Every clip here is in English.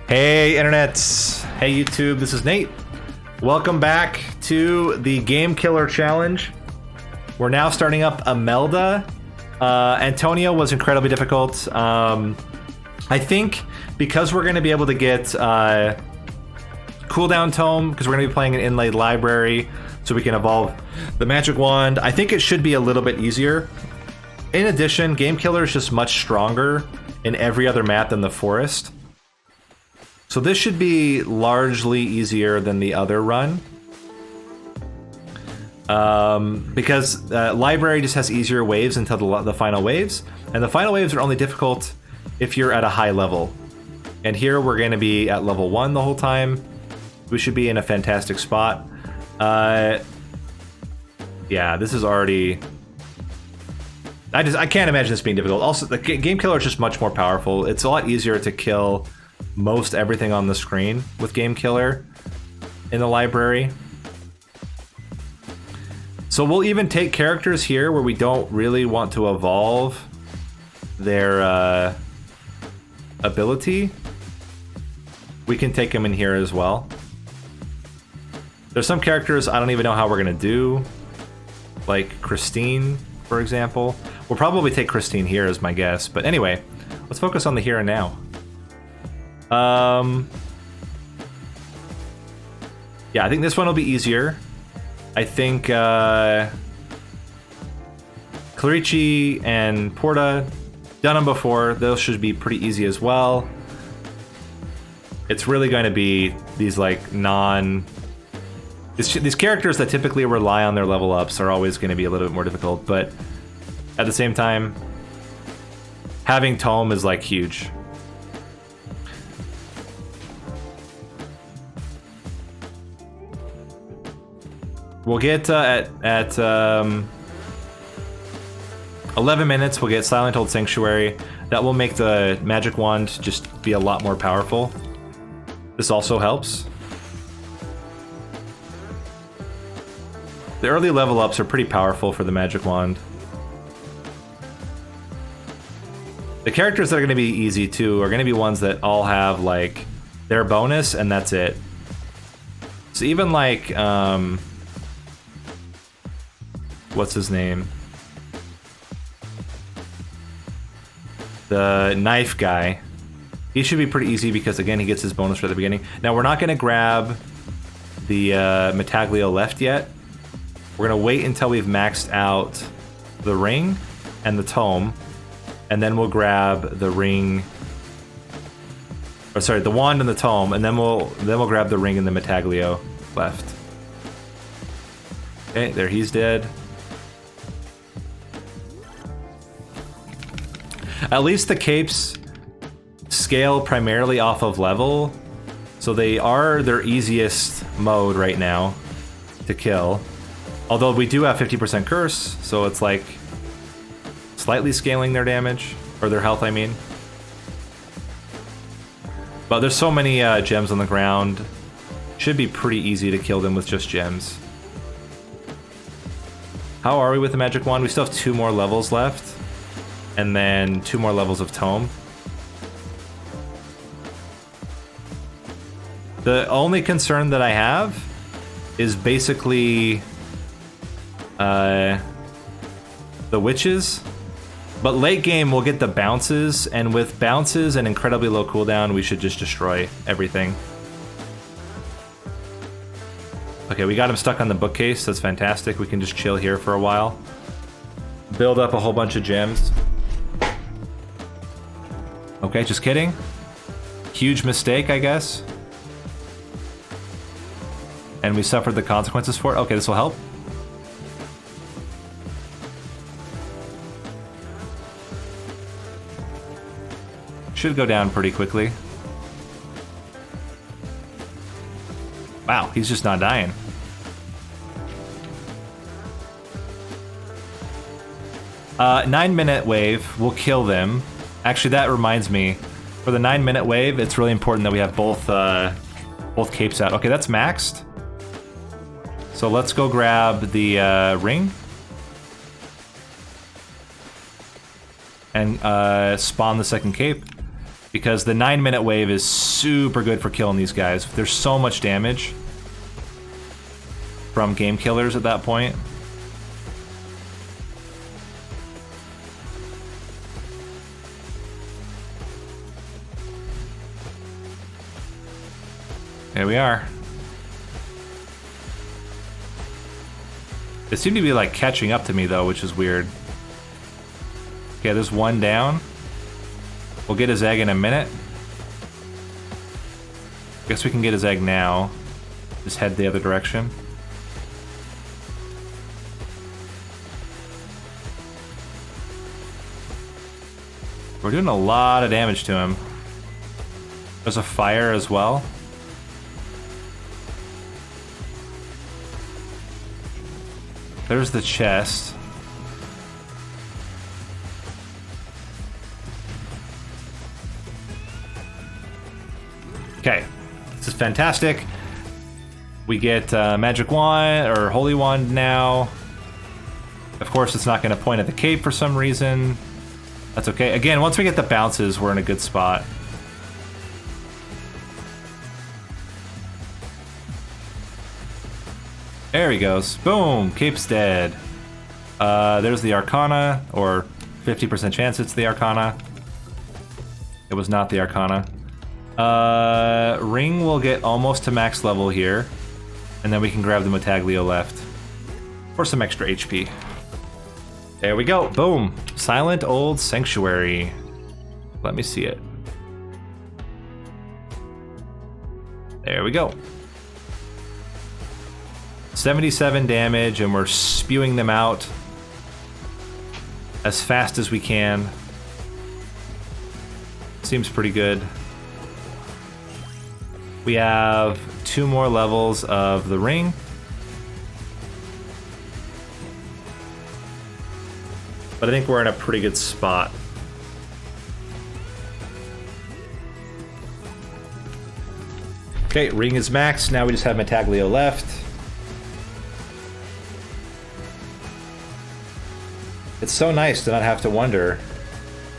Hey internet, hey YouTube, this is Nate. Welcome back to the Game Killer Challenge. We're now starting up Imelda. Antonio was incredibly difficult. I think because we're going to be able to get cooldown tome, because we're going to be playing an inlaid library, so we can evolve the magic wand, I think it should be a little bit easier. In addition, Game Killer is just much stronger in every other map than the forest. So this should be largely easier than the other run. Because library just has easier waves until the final waves. And the final waves are only difficult if you're at a high level. And here we're going to be at level 1 the whole time. We should be in a fantastic spot. Yeah, this is already... I can't imagine this being difficult. Also, the Game Killer is just much more powerful. It's a lot easier to kill most everything on the screen with Game Killer in the library. So we'll even take characters here where we don't really want to evolve their ability. We can take them in here as well. There's some characters I don't even know how we're gonna do, like Christine, for example. We'll probably take Christine here as my guess, but anyway, let's focus on the here and now. Yeah, I think this one will be easier. I think Clarici and Porta, done them before. Those should be pretty easy as well. It's really going to be these like these characters that typically rely on their level ups are always going to be a little bit more difficult, but at the same time, having Tome is like huge. We'll get at 11 minutes, we'll get Silent Old Sanctuary. That will make the magic wand just be a lot more powerful. This also helps. The early level ups are pretty powerful for the magic wand. The characters that are going to be easy too are going to be ones that all have like their bonus and that's it. So even like what's his name? The knife guy. He should be pretty easy because, again, he gets his bonus right at the beginning. Now, we're not going to grab the Metaglio left yet. We're going to wait until we've maxed out the ring and the tome, and then we'll grab the ring... Or, sorry, the wand and the tome, and then we'll grab the ring and the Metaglio left. Okay, there he's dead. At least the capes scale primarily off of level, so they are their easiest mode right now to kill. Although we do have 50% curse, so it's like slightly scaling their damage, or their health, I mean. But there's so many gems on the ground, should be pretty easy to kill them with just gems. How are we with the magic wand? We still have 2 more levels left. And then 2 more levels of tome. The only concern that I have is basically the witches. But late game we'll get the bounces, and with bounces and incredibly low cooldown, we should just destroy everything. Okay, we got him stuck on the bookcase. That's fantastic. We can just chill here for a while. Build up a whole bunch of gems. Okay, just kidding. Huge mistake, I guess. And we suffered the consequences for it. Okay, this will help. Should go down pretty quickly. Wow, he's just not dying. Uh, 9-minute wave will kill them. Actually, that reminds me. For the 9-minute wave, it's really important that we have both capes out. Okay, that's maxed. So let's go grab the ring. And spawn the second cape. because the 9-minute wave is super good for killing these guys. There's so much damage from game killers at that point. There we are. They seem to be like catching up to me though, which is weird. Okay, there's one down. We'll get his egg in a minute. Guess we can get his egg now. Just head the other direction. We're doing a lot of damage to him. There's a fire as well. There's the chest. Okay, this is fantastic. We get magic wand or holy wand now. Of course, it's not going to point at the cape for some reason. That's okay. Again, once we get the bounces, we're in a good spot. There he goes. Boom! Cape's dead. There's the Arcana, or 50% chance it's the Arcana. It was not the Arcana. Ring will get almost to max level here, and then we can grab the Metaglio left. For some extra HP. There we go. Boom! Silent Old Sanctuary. Let me see it. There we go. 77 damage, and we're spewing them out as fast as we can. Seems pretty good. We have 2 more levels of the ring. But I think we're in a pretty good spot. Okay, ring is maxed. Now we just have Metaglio left. It's so nice to not have to wonder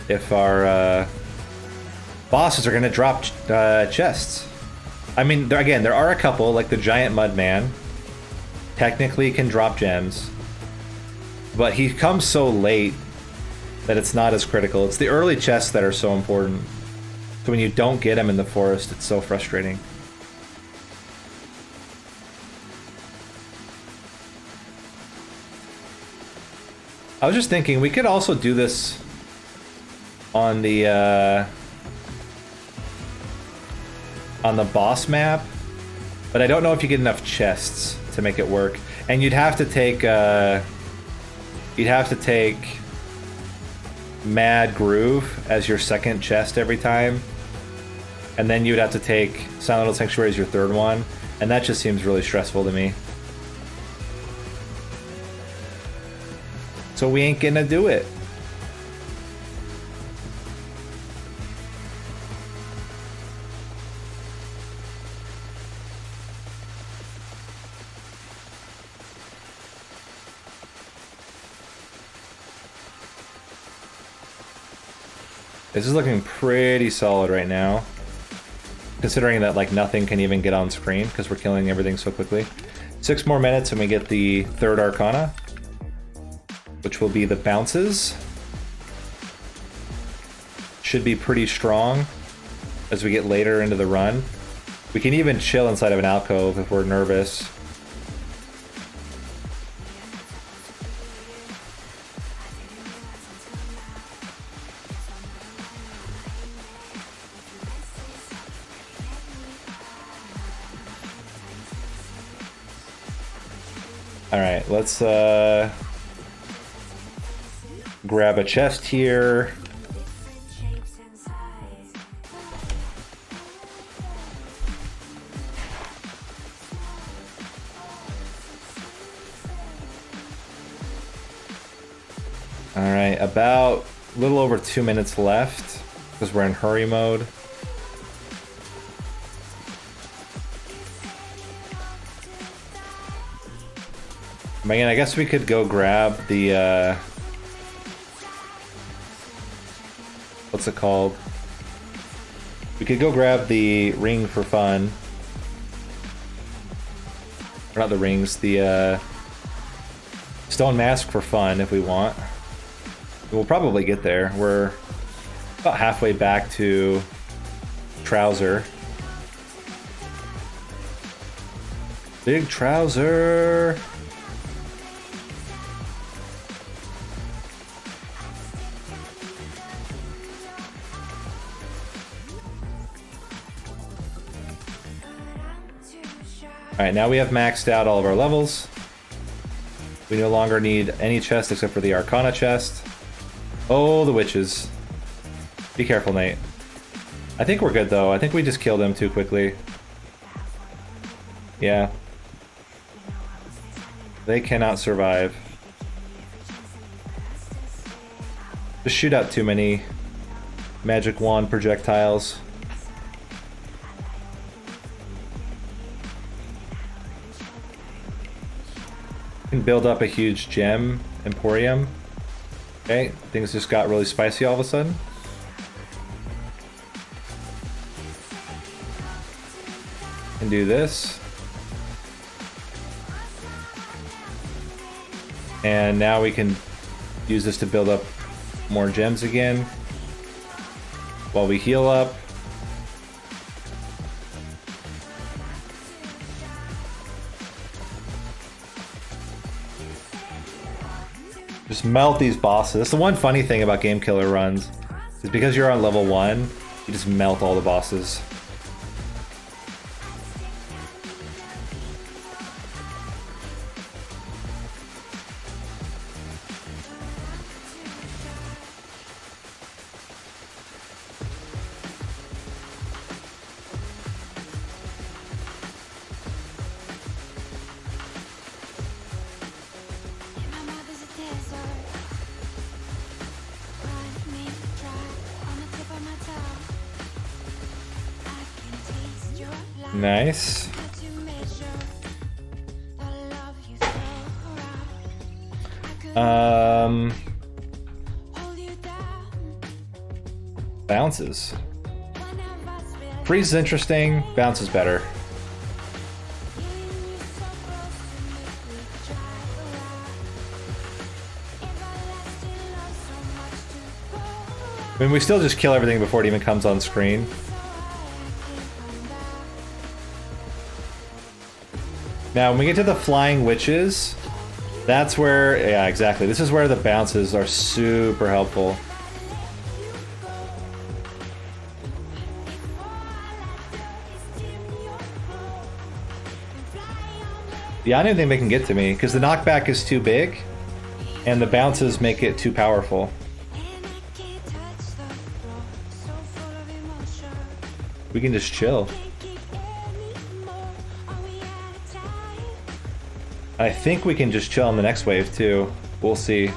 if our bosses are going to drop chests. I mean, again, there are a couple, like the giant mud man. Technically can drop gems. But he comes so late that it's not as critical. It's the early chests that are so important. So when you don't get him in the forest, it's so frustrating. I was just thinking, we could also do this on the boss map, but I don't know if you get enough chests to make it work. And you'd have to take Mad Groove as your second chest every time, and then you'd have to take Silent Old Sanctuary as your third one, and that just seems really stressful to me. So we ain't gonna do it. This is looking pretty solid right now, considering that like nothing can even get on screen because we're killing everything so quickly. 6 more minutes and we get the third Arcana, which will be the bounces. Should be pretty strong as we get later into the run. We can even chill inside of an alcove if we're nervous. Alright, let's grab a chest here. Alright, about a little over 2 minutes left because we're in hurry mode. Again, I guess we could go grab the what's it called? We could go grab the ring for fun. Or not the rings, the stone mask for fun if we want. We'll probably get there. We're about halfway back to trouser. Big trouser. Alright, now we have maxed out all of our levels. We no longer need any chest except for the Arcana chest. Oh, the witches. Be careful, Nate. I think we're good, though. I think we just killed them too quickly. Yeah. They cannot survive. Just shoot out too many magic wand projectiles. Can build up a huge gem emporium. Okay, things just got really spicy all of a sudden. Can do this. And now we can use this to build up more gems again while we heal up. Just melt these bosses. That's the one funny thing about Game Killer runs, is because you're on level 1, you just melt all the bosses. Nice. Bounces. Freeze is interesting, bounce is better. I mean, we still just kill everything before it even comes on screen. Now, when we get to the flying witches, that's where, yeah, exactly. This is where the bounces are super helpful. Yeah, I don't think they can get to me, because the knockback is too big, and the bounces make it too powerful. We can just chill. I think we can just chill on the next wave too. We'll see.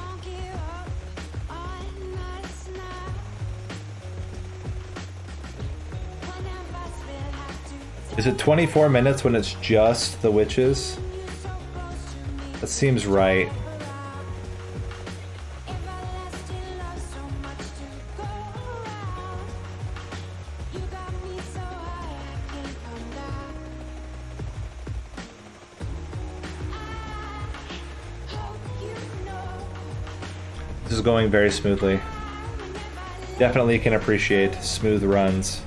Is it 24 minutes when it's just the witches? That seems right. This is going very smoothly. Definitely can appreciate smooth runs.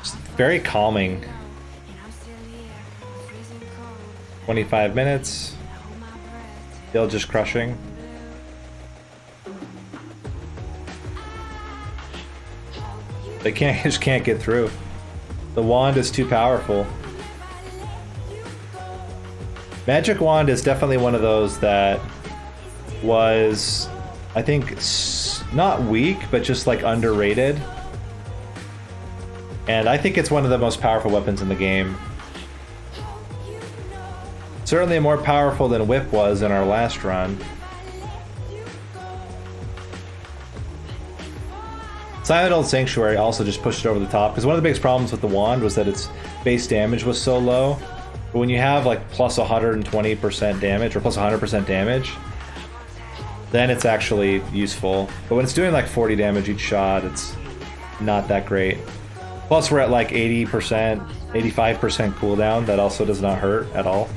It's very calming. 25 minutes. Still just crushing. They just can't get through. The wand is too powerful. Magic wand is definitely one of those that was, I think, not weak, but just like underrated. And I think it's one of the most powerful weapons in the game. Certainly more powerful than Whip was in our last run. Silent Old Sanctuary also just pushed it over the top, because one of the biggest problems with the wand was that its base damage was so low. But when you have like plus 120% damage or plus 100% damage, then it's actually useful. But when it's doing like 40 damage each shot, it's not that great. Plus we're at like 80%, 85% cooldown. That also does not hurt at all.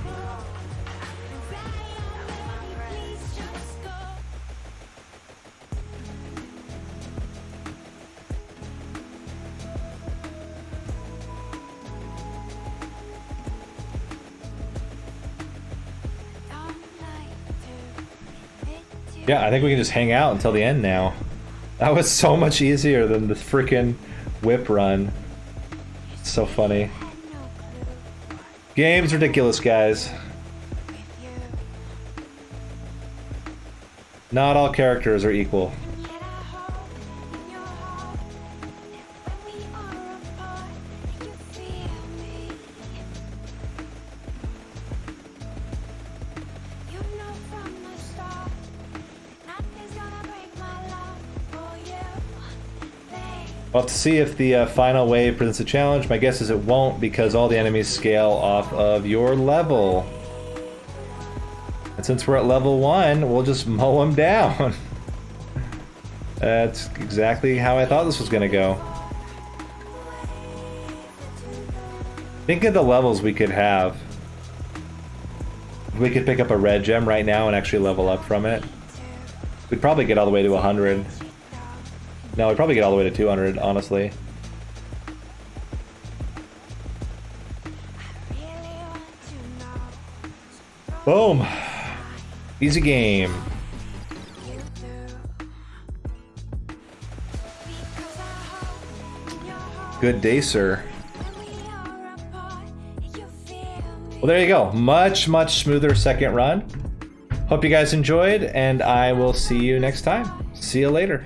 Yeah, I think we can just hang out until the end now. That was so much easier than the freaking whip run. It's so funny. Game's ridiculous, guys. Not all characters are equal. We'll have to see if the final wave presents a challenge. My guess is it won't, because all the enemies scale off of your level. And since we're at level 1, we'll just mow them down. That's exactly how I thought this was going to go. Think of the levels we could have. We could pick up a red gem right now and actually level up from it. We'd probably get all the way to 100. No, we'd probably get all the way to 200, honestly. Boom! Easy game. Good day, sir. Well, there you go. Much, much smoother second run. Hope you guys enjoyed, and I will see you next time. See you later.